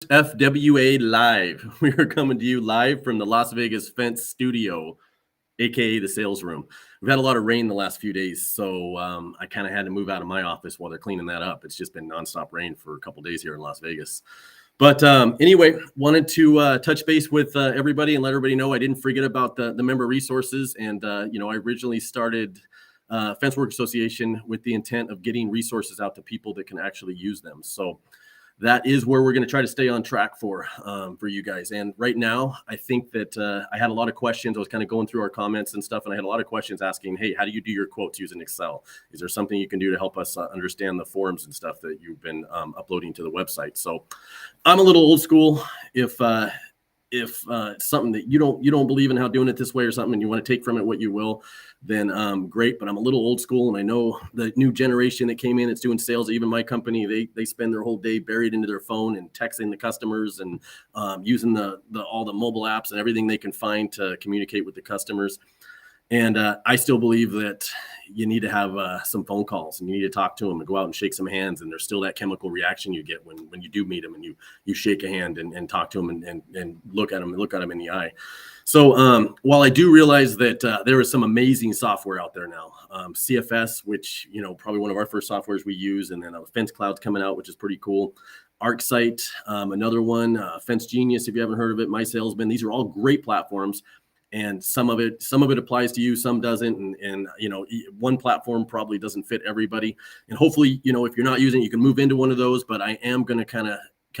FWA Live. We are coming to you live from the Las Vegas Fence Studio, aka the sales room. We've had a lot of rain the last few days, so I kind of had to move out of my office while they're cleaning that up. It's just been nonstop rain for a couple days here in Las Vegas. But anyway, wanted to touch base with everybody and let everybody know I didn't forget about the member resources. And, I originally started Fence Work Association with the intent of getting resources out to people that can actually use them. So that is where we're going to try to stay on track for you guys. And right now, I think that I had a lot of questions. I was kind of going through our comments and stuff, and I had a lot of questions asking, hey, how do you do your quotes using Excel? Is there something you can do to help us understand the forms and stuff that you've been uploading to the website? So I'm a little old school. If it's something that you don't believe in how doing it this way or something, and you want to take from it what you will, then great. But I'm a little old school, and I know the new generation that came in, it's doing sales. Even my company, they spend their whole day buried into their phone and texting the customers and using all the mobile apps and everything they can find to communicate with the customers. And I still believe that you need to have some phone calls, and you need to talk to them and go out and shake some hands. And there's still that chemical reaction you get when you do meet them and you shake a hand and talk to them and look at them in the eye. So while I do realize that there is some amazing software out there now, CFS, which, probably one of our first softwares we use, and then Fence Cloud's coming out, which is pretty cool. ArcSight, another one, Fence Genius, if you haven't heard of it, My Salesman. These are all great platforms. And some of it applies to you, some doesn't. And one platform probably doesn't fit everybody. And hopefully, if you're not using it, you can move into one of those. But I am going to kind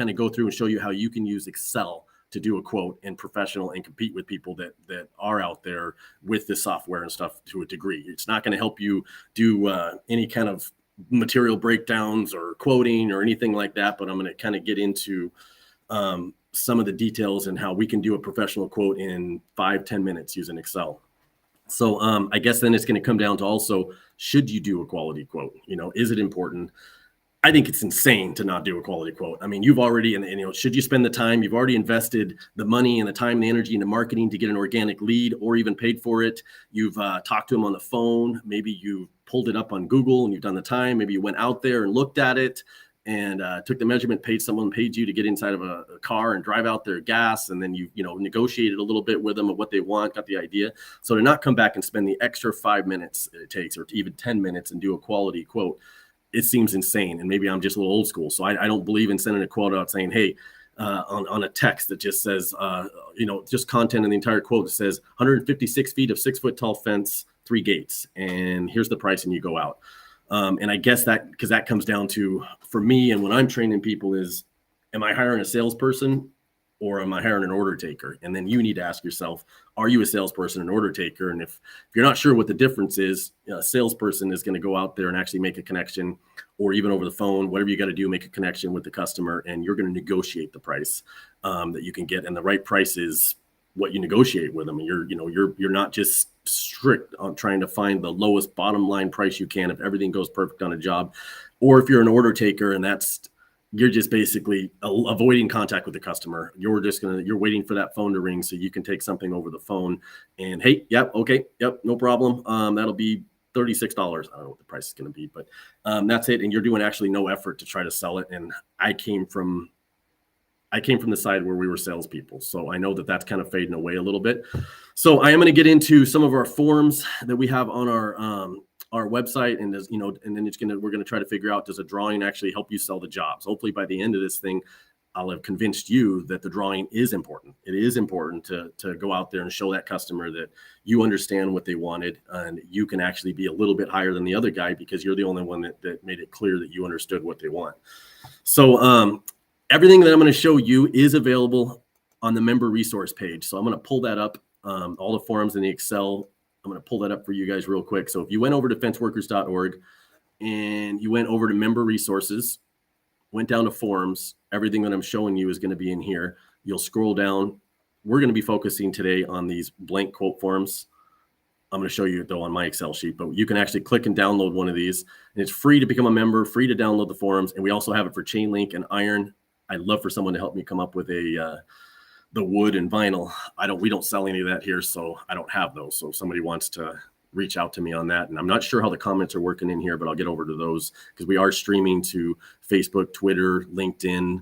of go through and show you how you can use Excel to do a quote and professional and compete with people that are out there with this software and stuff to a degree. It's not going to help you do any kind of material breakdowns or quoting or anything like that. But I'm going to kind of get into some of the details and how we can do a professional quote in 5-10 minutes using Excel. So I guess then it's going to come down to also, should you do a quality quote? Is it important? I think it's insane to not do a quality quote. I mean, you've already, should you spend the time? You've already invested the money and the time and the energy into marketing to get an organic lead, or even paid for it. You've talked to them on the phone. Maybe you pulled it up on Google and you've done the time. Maybe you went out there and looked at it and took the measurement, someone paid you to get inside of a car and drive out their gas. And then you negotiated a little bit with them of what they want, got the idea. So to not come back and spend the extra 5 minutes it takes, or even 10 minutes, and do a quality quote, it seems insane. And maybe I'm just a little old school. So I don't believe in sending a quote out saying, hey, on a text that just says, just content in the entire quote that says 156 feet of 6-foot tall fence, 3 gates, and here's the price, and you go out. And I guess because that comes down to, for me, and when I'm training people, is, am I hiring a salesperson or am I hiring an order taker? And then you need to ask yourself, are you a salesperson, an order taker? And if you're not sure what the difference is, a salesperson is going to go out there and actually make a connection, or even over the phone, whatever you got to do, make a connection with the customer, and you're going to negotiate the price that you can get. And the right price is what you negotiate with them. And you're not just strict on trying to find the lowest bottom line price you can if everything goes perfect on a job. Or if you're an order taker and you're just basically avoiding contact with the customer. You're waiting for that phone to ring so you can take something over the phone and, hey, yep, okay, yep, no problem. That'll be $36. I don't know what the price is going to be, but that's it. And you're doing actually no effort to try to sell it. And I came from the side where we were salespeople. So I know that that's kind of fading away a little bit. So I am going to get into some of our forms that we have on our website. And and then we're going to try to figure out, does a drawing actually help you sell the jobs? Hopefully by the end of this thing, I'll have convinced you that the drawing is important. It is important to go out there and show that customer that you understand what they wanted, and you can actually be a little bit higher than the other guy because you're the only one that made it clear that you understood what they want. So, everything that I'm going to show you is available on the member resource page. So I'm going to pull that up, all the forms in the Excel. I'm going to pull that up for you guys real quick. So if you went over to fenceworkers.org and you went over to member resources, went down to forms, everything that I'm showing you is going to be in here. You'll scroll down. We're going to be focusing today on these blank quote forms. I'm going to show you though on my Excel sheet, but you can actually click and download one of these, and it's free to become a member, free to download the forms. And we also have it for chain link and iron. I'd love for someone to help me come up with the wood and vinyl. We don't sell any of that here, so I don't have those. So if somebody wants to reach out to me on that, and I'm not sure how the comments are working in here, but I'll get over to those because we are streaming to Facebook, Twitter, LinkedIn,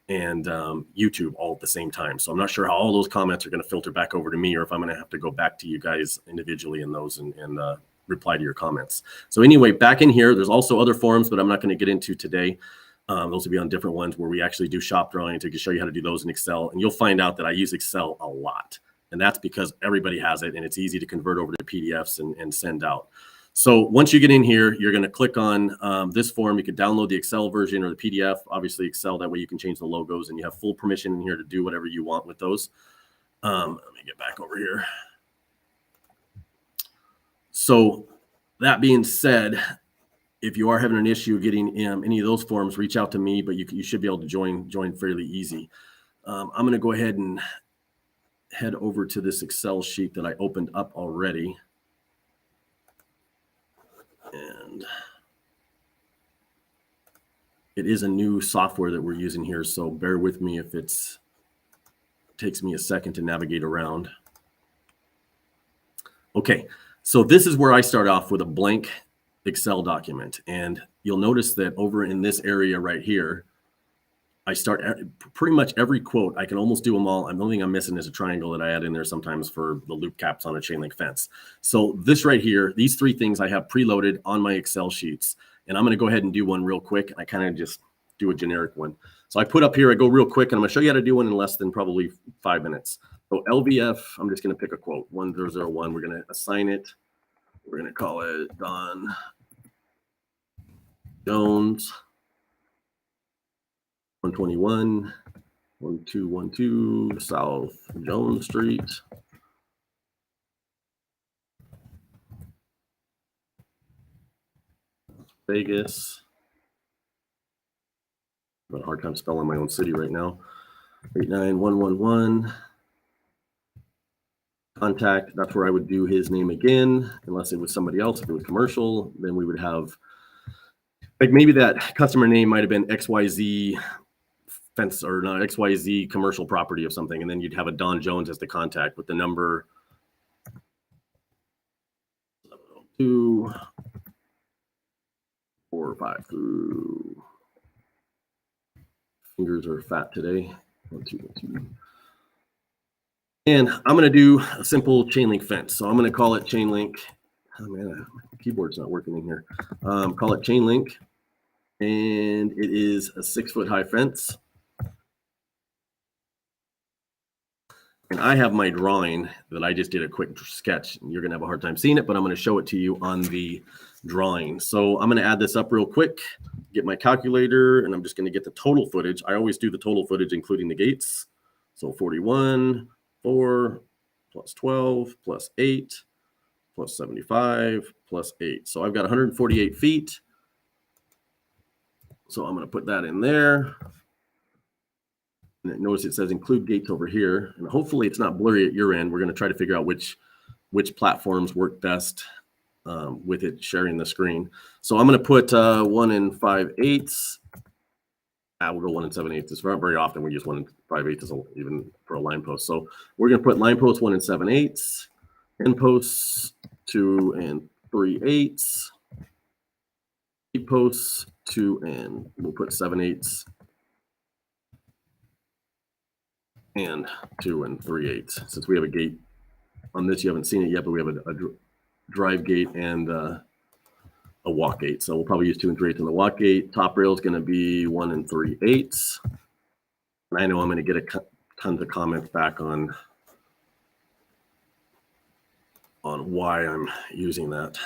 and YouTube all at the same time. So I'm not sure how all those comments are going to filter back over to me, or if I'm going to have to go back to you guys individually in those and reply to your comments. So anyway, back in here, there's also other forums, but I'm not going to get into today. Those will be on different ones where we actually do shop drawing to show you how to do those in Excel. And you'll find out that I use Excel a lot. And that's because everybody has it and it's easy to convert over to PDFs and send out. So once you get in here, you're going to click on this form. You can download the Excel version or the PDF, obviously Excel. That way you can change the logos and you have full permission in here to do whatever you want with those. Let me get back over here. So that being said, if you are having an issue getting any of those forms, reach out to me, but you should be able to join fairly easy. I'm going to go ahead and head over to this Excel sheet that I opened up already. And it is a new software that we're using here, so bear with me if it takes me a second to navigate around. Okay, so this is where I start off with a blank Excel document. And you'll notice that over in this area right here, I start pretty much every quote. I can almost do them all. The only thing I'm missing is a triangle that I add in there sometimes for the loop caps on a chain link fence. So this right here, these three things I have preloaded on my Excel sheets. And I'm going to go ahead and do one real quick. I kind of just do a generic one. So I put up here, I go real quick, and I'm going to show you how to do one in less than probably 5 minutes. So LVF, I'm just going to pick a quote, 1001. We're going to assign it. We're going to call it Don Jones. 121, 1212 South Jones Street. Vegas. I'm having a hard time spelling my own city right now. 89111. Contact, that's where I would do his name again, unless it was somebody else. If it was commercial, then we would have, like maybe that customer name might have been XYZ fence or not XYZ commercial property of something, and then you'd have a Don Jones as the contact with the number 702 452. Fingers are fat today. 1212. And I'm going to do a simple chain link fence. So I'm going to call it chain link. Oh man, my keyboard's not working in here. Call it chain link, and it is a 6-foot high fence. And I have my drawing that I just did a quick sketch. You're going to have a hard time seeing it, but I'm going to show it to you on the drawing. So I'm going to add this up real quick, get my calculator, and I'm just going to get the total footage. I always do the total footage, including the gates. So 41, 4, plus 12, plus 8, plus 75, plus 8. So I've got 148 feet. So I'm going to put that in there. And notice it says include gates over here, and hopefully it's not blurry at your end. We're going to try to figure out which platforms work best with it sharing the screen. So I'm going to put 1 5/8. We'll go 1 7/8. It's not very often we use 1 5/8 even for a line post. So we're going to put line post 1 7/8, end posts 2 3/8, gate posts 2 and we'll put 7/8. And 2 3/8. Since we have a gate on this, you haven't seen it yet, but we have a drive gate and a walk gate. So we'll probably use 2 3/8 on the walk gate. Top rail is going to be 1 3/8. And I know I'm going to get tons of comments back on why I'm using that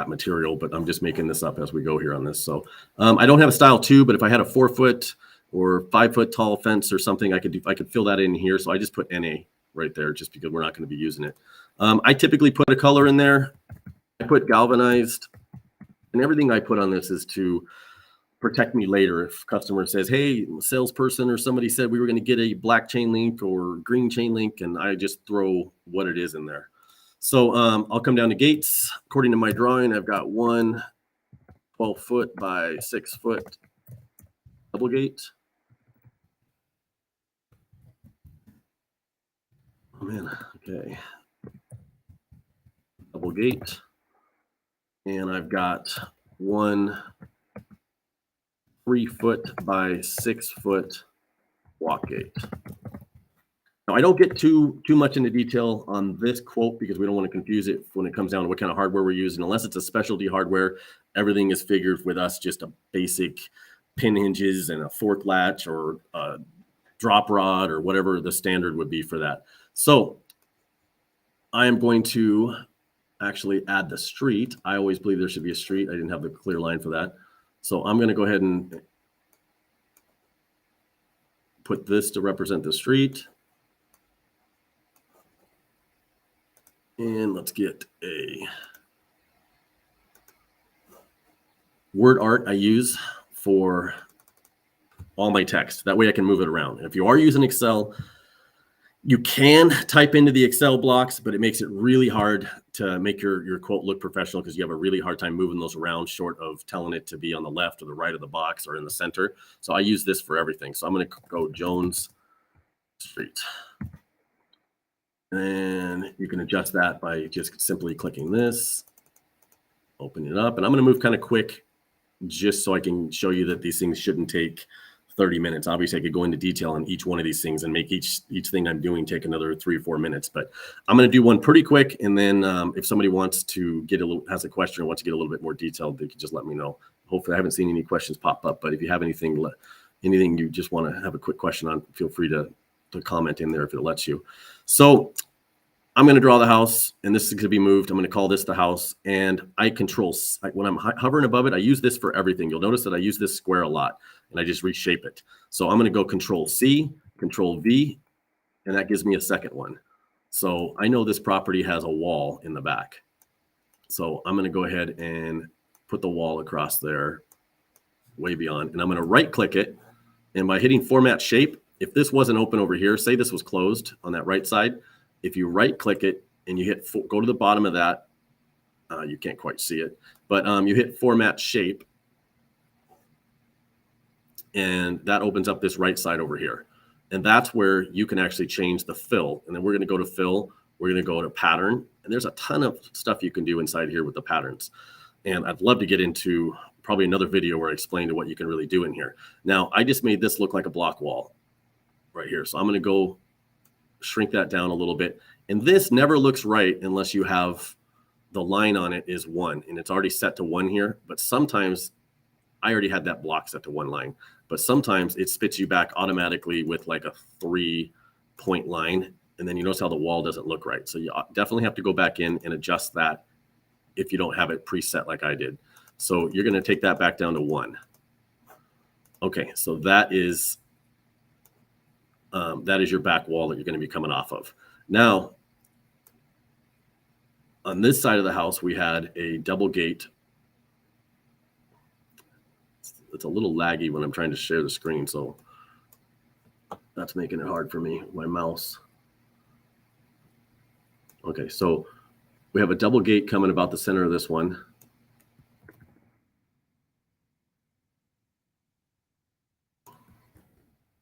material, but I'm just making this up as we go here on this. So I don't have a style 2, but if I had a 4-foot or 5-foot tall fence or something, I could fill that in here. So I just put NA right there just because we're not going to be using it. I typically put a color in there. I put galvanized, and everything I put on this is to protect me later. If customer says, hey, salesperson or somebody said we were going to get a black chain link or green chain link, and I just throw what it is in there. So I'll come down to gates. According to my drawing, I've got one 12-foot by 6-foot double gate. Oh man, okay. Double gate. And I've got one 3-foot by 6-foot walk gate. Now, I don't get too much into detail on this quote because we don't want to confuse it when it comes down to what kind of hardware we're using. Unless it's a specialty hardware, everything is figured with us, just a basic pin hinges and a fork latch or a drop rod or whatever the standard would be for that. So I am going to actually add the street. I always believe there should be a street. I didn't have the clear line for that. So I'm going to go ahead and put this to represent the street. And let's get a word art I use for all my text. That way I can move it around. If you are using Excel, you can type into the Excel blocks, but it makes it really hard to make your quote look professional because you have a really hard time moving those around short of telling it to be on the left or the right of the box or in the center. So I use this for everything. So I'm going to go Jones Street. And you can adjust that by just simply clicking this, open it up. And I'm going to move kind of quick just so I can show you that these things shouldn't take 30 minutes. Obviously, I could go into detail on each one of these things and make each thing I'm doing take another 3 or 4 minutes. But I'm going to do one pretty quick. And then if somebody wants to has a question or wants to get a little bit more detailed, they can just let me know. Hopefully, I haven't seen any questions pop up. But if you have anything you just want to have a quick question on, feel free to comment in there if it lets you. So I'm going to draw the house, and this is going to be moved. I'm going to call this the house, and I control, when I'm hovering above it, I use this for everything. You'll notice that I use this square a lot, and I just reshape it. So I'm going to go Control C, Control V, and that gives me a second one. So I know this property has a wall in the back. So I'm going to go ahead and put the wall across there, way beyond, and I'm going to right-click it, and by hitting Format Shape, if this wasn't open over here, say this was closed on that right side, if you right click it and you go to the bottom of that, you can't quite see it, but you hit Format Shape, and that opens up this right side over here. And that's where you can actually change the fill. And then we're going to go to fill. We're going to go to pattern. And there's a ton of stuff you can do inside here with the patterns. And I'd love to get into probably another video where I explain what you can really do in here. Now, I just made this look like a block wall right here. So I'm going to go shrink that down a little bit. And this never looks right unless you have the line on it is 1 and it's already set to 1 here. But sometimes I already had that block set to 1 line, but sometimes it spits you back automatically with like a 3-point line. And then you notice how the wall doesn't look right. So you definitely have to go back in and adjust that if you don't have it preset like I did. So you're going to take that back down to 1. Okay, so that is your back wall that you're going to be coming off of. Now, on this side of the house, we had a double gate. It's a little laggy when I'm trying to share the screen, so that's making it hard for me, my mouse. Okay, so we have a double gate coming about the center of this one.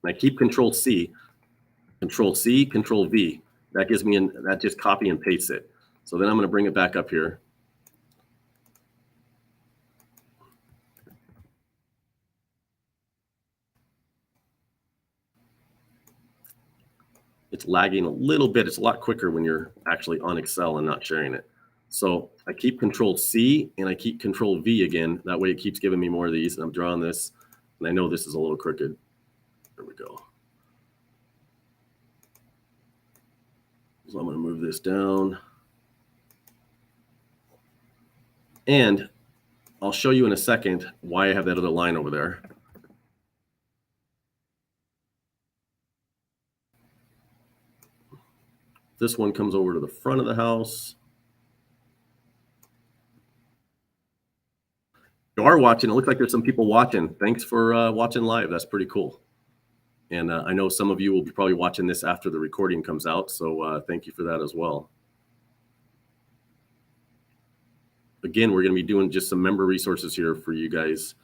And I keep Control C, Control C, Control V. That gives me that just copy and paste it. So then I'm going to bring it back up here. It's lagging a little bit. It's a lot quicker when you're actually on Excel and not sharing it. So I keep Control C and I keep Control V again. That way it keeps giving me more of these. And I'm drawing this, and I know this is a little crooked. There we go. So I'm going to move this down. And I'll show you in a second why I have that other line over there. This one comes over to the front of the house. You are watching. It looks like there's some people watching. Thanks for watching live. That's pretty cool. And I know some of you will be probably watching this after the recording comes out. So thank you for that as well. Again, we're going to be doing just some member resources here for you guys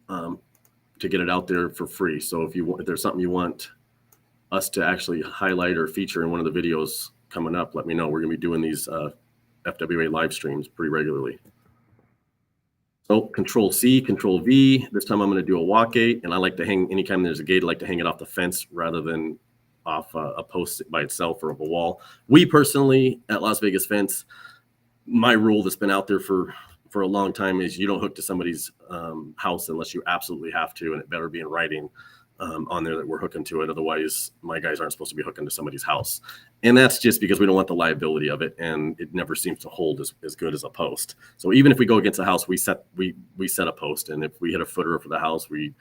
to get it out there for free. So if there's something you want us to actually highlight or feature in one of the videos coming up, let me know. We're going to be doing these FWA live streams pretty regularly. So Control C, Control V. This time I'm going to do a walk gate, and I like to hang, anytime there's a gate, I like to hang it off the fence rather than off a post by itself or of a wall. We personally at Las Vegas Fence, my rule that's been out there for a long time is you don't hook to somebody's house unless you absolutely have to, and it better be in writing on there that we're hooking to it. Otherwise, my guys aren't supposed to be hooking to somebody's house. And that's just because we don't want the liability of it, and it never seems to hold as good as a post. So even if we go against a house, we set a post, and if we hit a footer for the house, we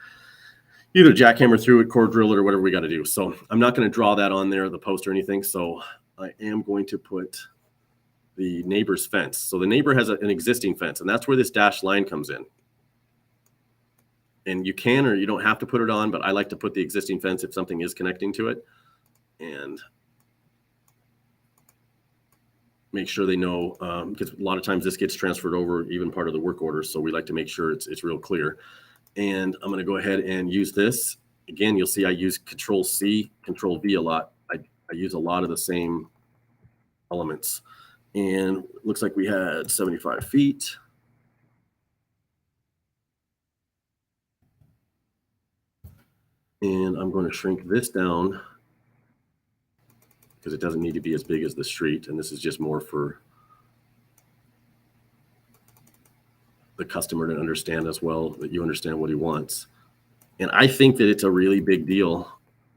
either jackhammer through it, core drill it, or whatever we got to do. So I'm not going to draw that on there, the post or anything. So I am going to put the neighbor's fence. So the neighbor has an existing fence, and that's where this dashed line comes in. And you can or you don't have to put it on, but I like to put the existing fence if something is connecting to it, and make sure they know, because a lot of times this gets transferred over, even part of the work order. So we like to make sure it's real clear. And I'm going to go ahead and use this. Again, you'll see I use Control C, Control V a lot. I use a lot of the same elements. And it looks like we had 75 feet. And I'm going to shrink this down because it doesn't need to be as big as the street. And this is just more for the customer to understand as well, that you understand what he wants. And I think that it's a really big deal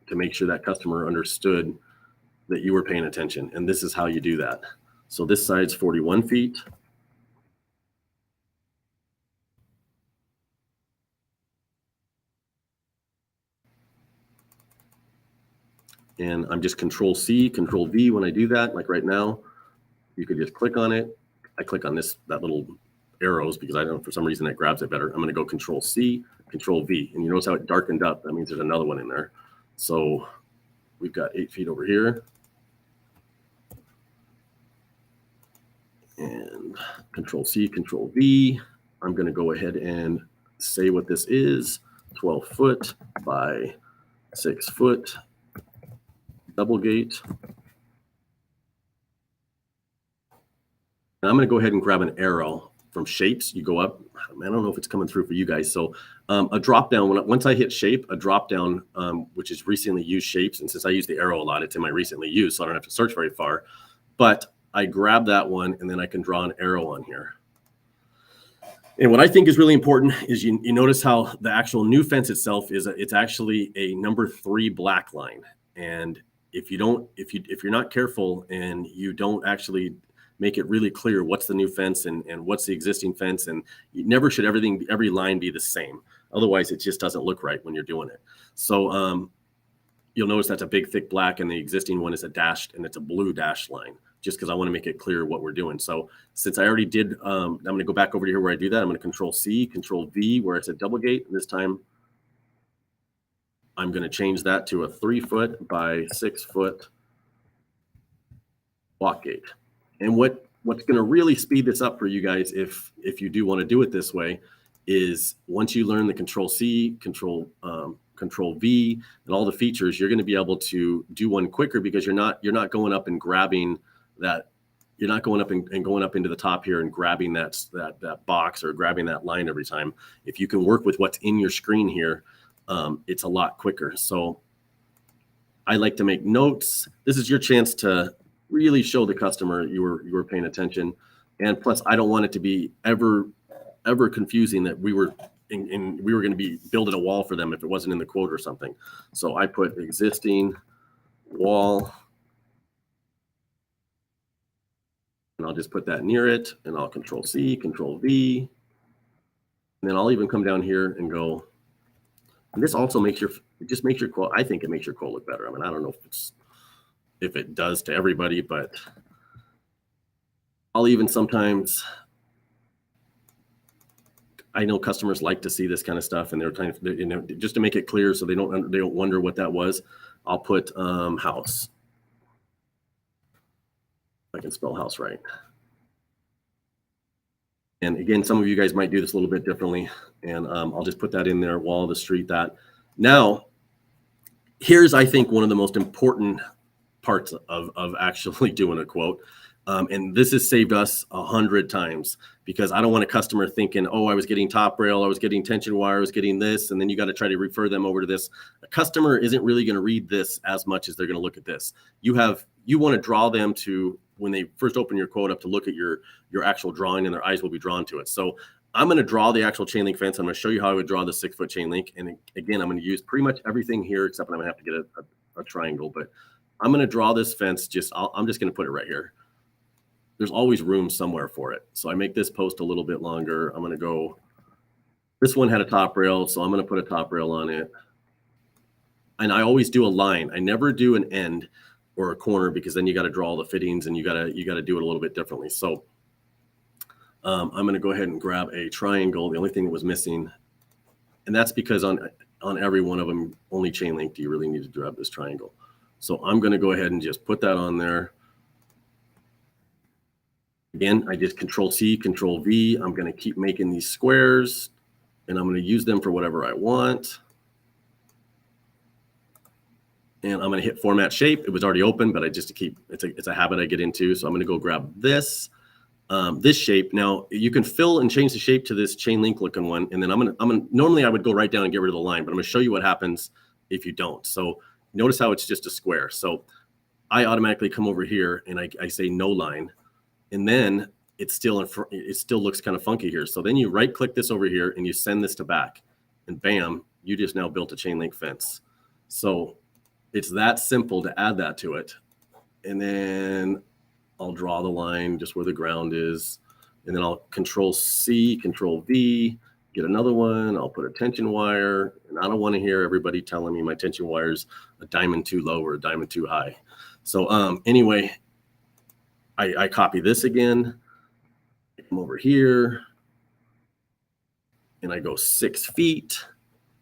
to make sure that customer understood that you were paying attention. And this is how you do that. So this side's 41 feet. And I'm just Control C, Control V when I do that. Like right now, you could just click on it. I click on that little arrows because I don't know, for some reason that grabs it better. I'm going to go Control C, Control V. And you notice how it darkened up. That means there's another one in there. So we've got 8 feet over here. And Control C, Control V. I'm going to go ahead and say what this is. 12 foot by 6 foot. Double gate. And I'm going to go ahead and grab an arrow from shapes. You go up. I don't know if it's coming through for you guys. So a drop down, once I hit shape, a drop down, which is recently used shapes. And since I use the arrow a lot, it's in my recently used, so I don't have to search very far. But I grab that one and then I can draw an arrow on here. And what I think is really important is you notice how the actual new fence itself it's actually a number 3 black line. And if you're not careful and you don't actually make it really clear what's the new fence and what's the existing fence, and you never should every line be the same. Otherwise, it just doesn't look right when you're doing it. So you'll notice that's a big thick black, and the existing one is a dashed, and it's a blue dashed line, just because I want to make it clear what we're doing. So since I already did, I'm going to go back over to here where I do that. I'm going to Control C, Control V, where I said double gate. And this time I'm going to change that to a 3 foot by 6 foot walk gate. And what's going to really speed this up for you guys, if you do want to do it this way, is once you learn the Control C, Control V, and all the features, you're going to be able to do one quicker because you're not going up and grabbing that. You're not going up and going up into the top here and grabbing that box or grabbing that line every time. If you can work with what's in your screen here, it's a lot quicker. So I like to make notes. This is your chance to really show the customer you were paying attention. And plus, I don't want it to be ever confusing that we were going to be building a wall for them if it wasn't in the quote or something. So I put existing wall, and I'll just put that near it, and I'll Control C, Control V, and then I'll even come down here and go. And this also makes your quote. I think it makes your quote look better. I mean, I don't know if it does to everybody, but I'll even sometimes, I know customers like to see this kind of stuff, and they're trying to, just to make it clear so they don't wonder what that was. I'll put house. I can spell house right. And again, some of you guys might do this a little bit differently, and I'll just put that in there, wall, the street, that. Now, here's, I think, one of the most important parts of actually doing a quote. And this has saved us 100 times, because I don't want a customer thinking, oh, I was getting top rail, I was getting tension wire, I was getting this, and then you got to try to refer them over to this. A customer isn't really going to read this as much as they're going to look at this. You want to draw them to, when they first open your quote up, to look at your actual drawing, and their eyes will be drawn to it. So I'm going to draw the actual chain link fence. I'm going to show you how I would draw the 6-foot chain link. And again, I'm going to use pretty much everything here, except I'm going to have to get a triangle. But I'm going to draw this fence. I'm just going to put it right here. There's always room somewhere for it. So I make this post a little bit longer. I'm going to go, this one had a top rail, so I'm going to put a top rail on it. And I always do a line. I never do an end or a corner, because then you got to draw all the fittings, and you got to do it a little bit differently. So I'm going to go ahead and grab a triangle. The only thing that was missing, and that's because on every one of them, only chain link do you really need to grab this triangle. So I'm going to go ahead and just put that on there. Again, I just Control C, Control V. I'm going to keep making these squares, and I'm going to use them for whatever I want. And I'm going to hit Format Shape. It was already open, but it's a habit I get into. So I'm going to go grab this shape. Now you can fill and change the shape to this chain link looking one. And then normally I would go right down and get rid of the line, but I'm going to show you what happens if you don't. So notice how it's just a square. So I automatically come over here and I say no line. And then it still looks kind of funky here. So then you right click this over here and you send this to back, and bam, you just now built a chain link fence. So it's that simple to add that to it. And then I'll draw the line just where the ground is. And then I'll Control C, Control V, get another one. I'll put a tension wire. And I don't want to hear everybody telling me my tension wire's a diamond too low or a diamond too high. So anyway, I copy this again, I come over here, and I go 6 feet.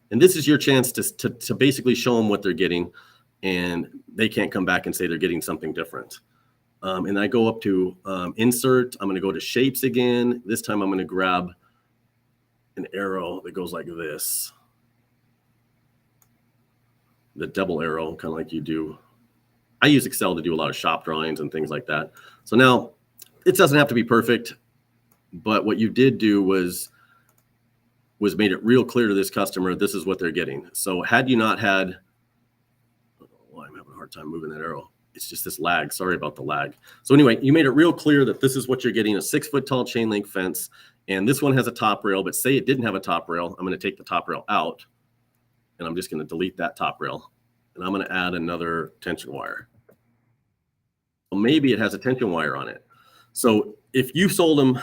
And this is your chance to basically show them what they're getting, and they can't come back and say they're getting something different. And I go up to Insert. I'm going to go to Shapes again. This time I'm going to grab an arrow that goes like this. The double arrow, kind of like you do. I use Excel to do a lot of shop drawings and things like that. So now it doesn't have to be perfect, but what you did do was made it real clear to this customer, this is what they're getting. So had you not had, oh, I'm having a hard time moving that arrow. It's just this lag. Sorry about the lag. So anyway, you made it real clear that this is what you're getting, a 6-foot tall chain link fence. And this one has a top rail, but say it didn't have a top rail. I'm going to take the top rail out, and I'm just going to delete that top rail. And I'm going to add another tension wire. Well, maybe it has a tension wire on it. So if you sold them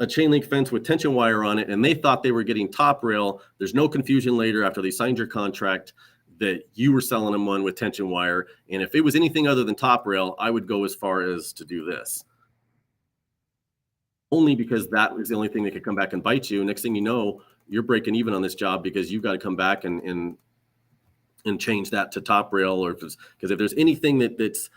a chain link fence with tension wire on it, and they thought they were getting top rail, there's no confusion later after they signed your contract that you were selling them one with tension wire. And if it was anything other than top rail, I would go as far as to do this. Only because that was the only thing that could come back and bite you. Next thing you know, you're breaking even on this job, because you've got to come back and change that to top rail, or because if there's anything that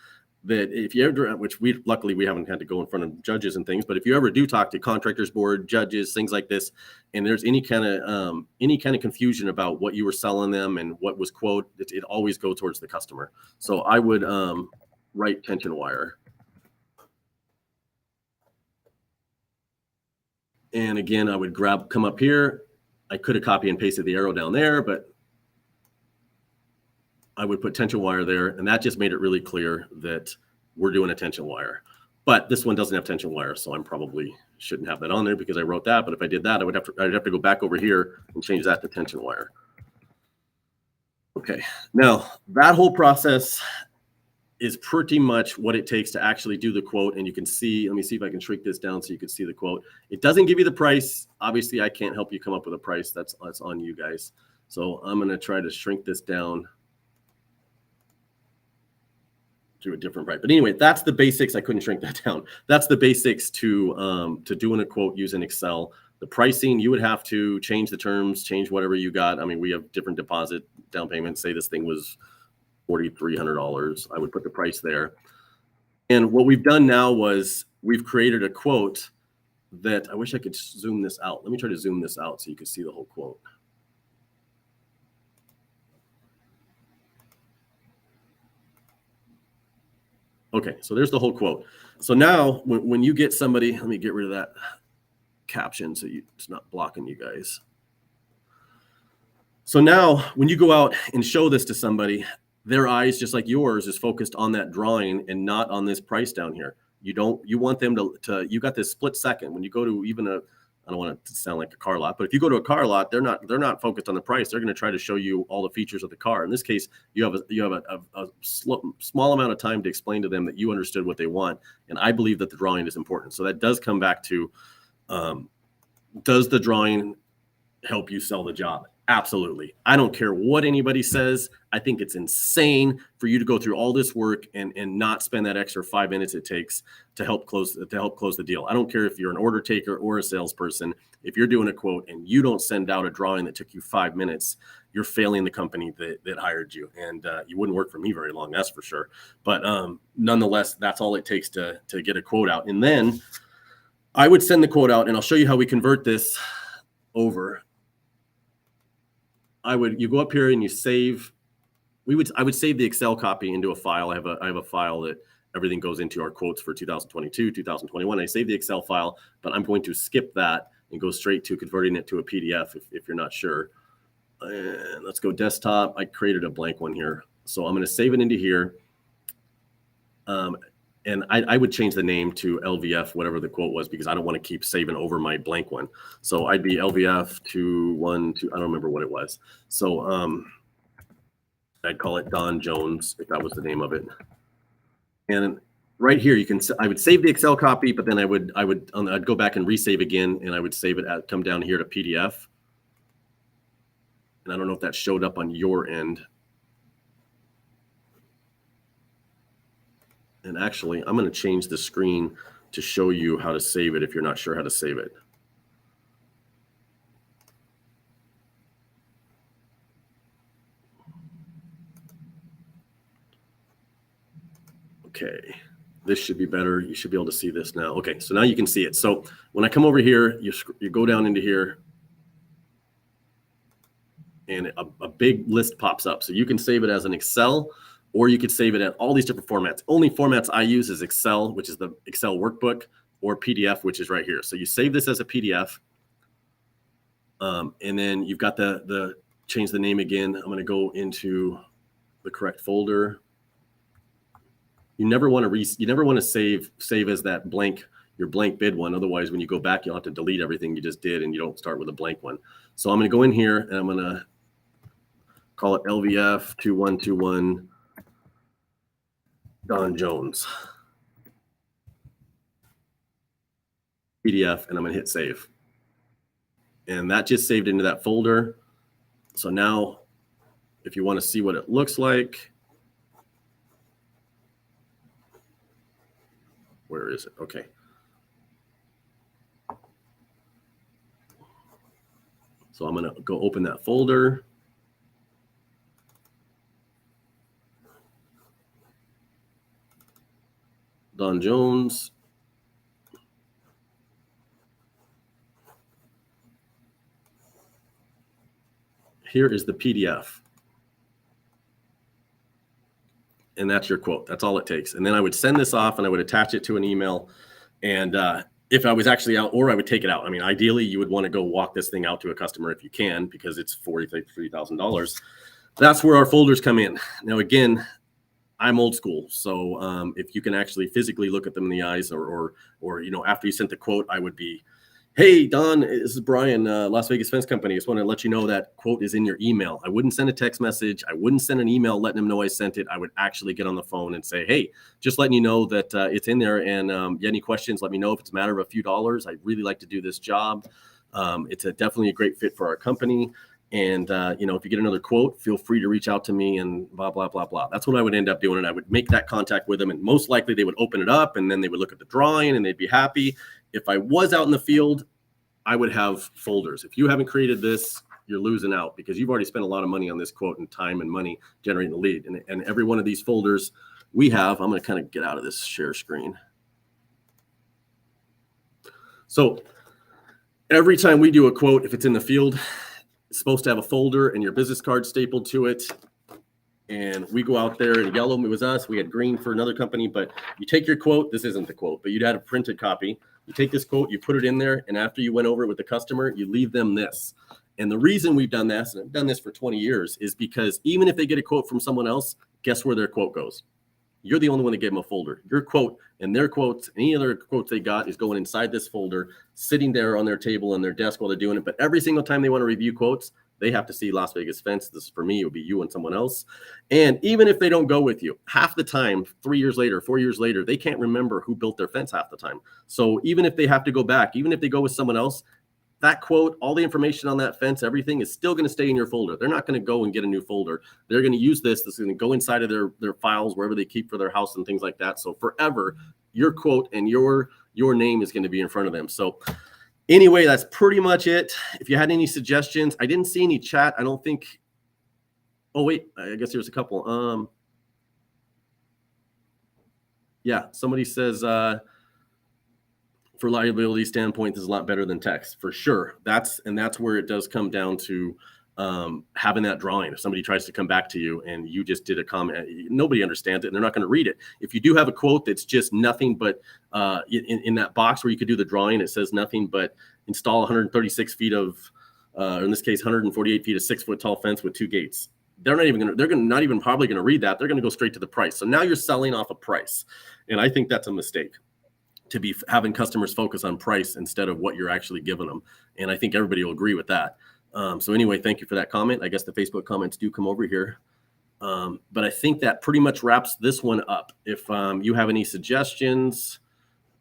if you ever, which luckily we haven't had to go in front of judges and things, but if you ever do talk to contractors board, judges, things like this, and there's any kind of confusion about what you were selling them and what was quote, it always go towards the customer. So I would write tension wire. And again, I would come up here. I could have copy and pasted the arrow down there, but I would put tension wire there, and that just made it really clear that we're doing a tension wire. But this one doesn't have tension wire, so I probably shouldn't have that on there because I wrote that. But if I did that, I'd have to go back over here and change that to tension wire. Okay, now that whole process is pretty much what it takes to actually do the quote. And you can see, let me see if I can shrink this down so you can see the quote. It doesn't give you the price. Obviously, I can't help you come up with a price. That's on you guys. So I'm going to try to shrink this down to a different price. But anyway, that's the basics. I couldn't shrink that down. That's the basics to doing a quote using Excel. The pricing, you would have to change the terms, change whatever you got. I mean, we have different deposit down payments. Say this thing was $4,300. I would put the price there. And what we've done now was we've created a quote that I wish I could zoom this out. Let me try to zoom this out so you can see the whole quote. Okay, so there's the whole quote. So now when you get somebody, let me get rid of that caption so it's not blocking you guys. So now when you go out and show this to somebody, their eyes, just like yours, is focused on that drawing and not on this price down here. You want them to you got this split second when you go to even I don't want it to sound like a car lot, but if you go to a car lot, they're not focused on the price. They're going to try to show you all the features of the car. In this case, you have a small amount of time to explain to them that you understood what they want. And I believe that the drawing is important. So that does come back to, does the drawing help you sell the job? Absolutely. I don't care what anybody says. I think it's insane for you to go through all this work and not spend that extra 5 minutes it takes to help close the deal. I don't care if you're an order taker or a salesperson. If you're doing a quote and you don't send out a drawing that took you 5 minutes, you're failing the company that hired you, and you wouldn't work for me very long, that's for sure. But nonetheless, that's all it takes to get a quote out. And then I would send the quote out, and I'll show you how we convert this over. You go up here and you save. I would save the Excel copy into a file. I have a file that everything goes into, our quotes for 2022, 2021. I save the Excel file, but I'm going to skip that and go straight to converting it to a PDF if you're not sure. And let's go desktop. I created a blank one here. So I'm going to save it into here. And I would change the name to LVF, whatever the quote was, because I don't want to keep saving over my blank one. So I'd be LVF 212. I don't remember what it was. So I'd call it Don Jones if that was the name of it. And right here, I would save the Excel copy, but then I'd go back and resave again, and I would save it come down here to PDF. And I don't know if that showed up on your end. And actually, I'm going to change the screen to show you how to save it if you're not sure how to save it. Okay, this should be better. You should be able to see this now. Okay, so now you can see it. So when I come over here, you go down into here, and a big list pops up. So you can save it as an Excel, or you could save it at all these different formats. Only formats I use is Excel, which is the Excel workbook, or PDF, which is right here. So you save this as a PDF, and then you've got change the name again. I'm going to go into the correct folder. You never want to save as that your blank bid one. Otherwise, when you go back, you'll have to delete everything you just did, and you don't start with a blank one. So I'm going to go in here, and I'm going to call it LVF 2121 Don Jones PDF, and I'm going to hit save. And that just saved into that folder. So now if you want to see what it looks like, where is it? Okay. So I'm going to go open that folder. Don Jones. Here is the PDF. And that's your quote. That's all it takes. And then I would send this off, and I would attach it to an email. And if I was actually out, or I would take it out. I mean, ideally, you would want to go walk this thing out to a customer if you can, because it's $43,000. That's where our folders come in. Now, again, I'm old school. So if you can actually physically look at them in the eyes, or after you sent the quote, I would be, hey, Don, this is Brian, Las Vegas Fence Company. I just want to let you know that quote is in your email. I wouldn't send a text message. I wouldn't send an email letting them know I sent it. I would actually get on the phone and say, hey, just letting you know that it's in there. And you have any questions, let me know. If it's a matter of a few dollars, I'd really like to do this job. It's definitely a great fit for our company. And, if you get another quote, feel free to reach out to me and blah, blah, blah, blah. That's what I would end up doing. And I would make that contact with them. And most likely they would open it up, and then they would look at the drawing and they'd be happy. If I was out in the field, I would have folders. If you haven't created this, you're losing out, because you've already spent a lot of money on this quote and time and money generating the lead. And every one of these folders we have, I'm going to kind of get out of this share screen. So every time we do a quote, if it's in the field, it's supposed to have a folder and your business card stapled to it. and we go out there, and yellow was us. We had green for another company, but you take your quote. This isn't the quote, but you'd had a printed copy. You take this quote, you put it in there, and after you went over it with the customer, you leave them this. And the reason we've done this, and I've done this for 20 years, is because even if they get a quote from someone else, guess where their quote goes? You're the only one that gave them a folder. Your quote and their quotes, any other quotes they got is going inside this folder, sitting there on their table on their desk while they're doing it. But every single time they want to review quotes, they have to see Las Vegas Fence. This is for me. It would be you and someone else. And even if they don't go with you, half the time, 3 years later, 4 years later, they can't remember who built their fence half the time. So even if they have to go back, even if they go with someone else, that quote, all the information on that fence, everything is still going to stay in your folder. They're not going to go and get a new folder. They're going to use this. This is going to go inside of their files, wherever they keep for their house and things like that. So forever, your quote and your name is going to be in front of them. So anyway, that's pretty much it. If you had any suggestions, I didn't see any chat. I don't think. Oh, wait, I guess there's a couple. Yeah, somebody says, for liability standpoint, this is a lot better than text, for sure. That's where it does come down to having that drawing. If somebody tries to come back to you and you just did a comment, nobody understands it and they're not going to read it. If you do have a quote that's just nothing but in that box where you could do the drawing, it says nothing but install 136 feet of, in this case, 148 feet of 6-foot tall fence with 2 gates. They're not even probably going to read that. They're going to go straight to the price. So now you're selling off a price. And I think that's a mistake, to be having customers focus on price instead of what you're actually giving them. And I think everybody will agree with that. So anyway, thank you for that comment. I guess the Facebook comments do come over here. But I think that pretty much wraps this one up. If you have any suggestions,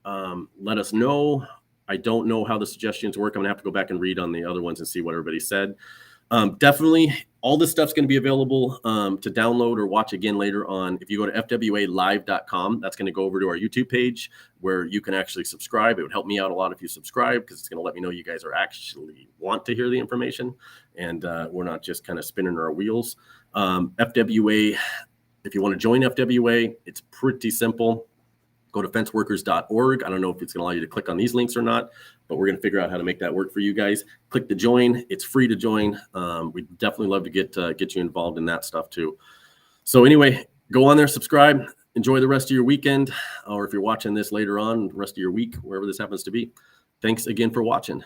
let us know. I don't know how the suggestions work. I'm gonna have to go back and read on the other ones and see what everybody said. Definitely all this stuff's going to be available to download or watch again later on. If you go to fwalive.com, that's going to go over to our YouTube page where you can actually subscribe. It would help me out a lot if you subscribe, because it's going to let me know you guys are actually want to hear the information and we're not just kind of spinning our wheels. FWA, if you want to join FWA, it's pretty simple. Go to fenceworkers.org. I don't know if it's going to allow you to click on these links or not, but we're going to figure out how to make that work for you guys. Click the join. It's free to join. We'd definitely love to get you involved in that stuff too. So anyway, go on there, subscribe, enjoy the rest of your weekend, or if you're watching this later on, the rest of your week, wherever this happens to be. Thanks again for watching.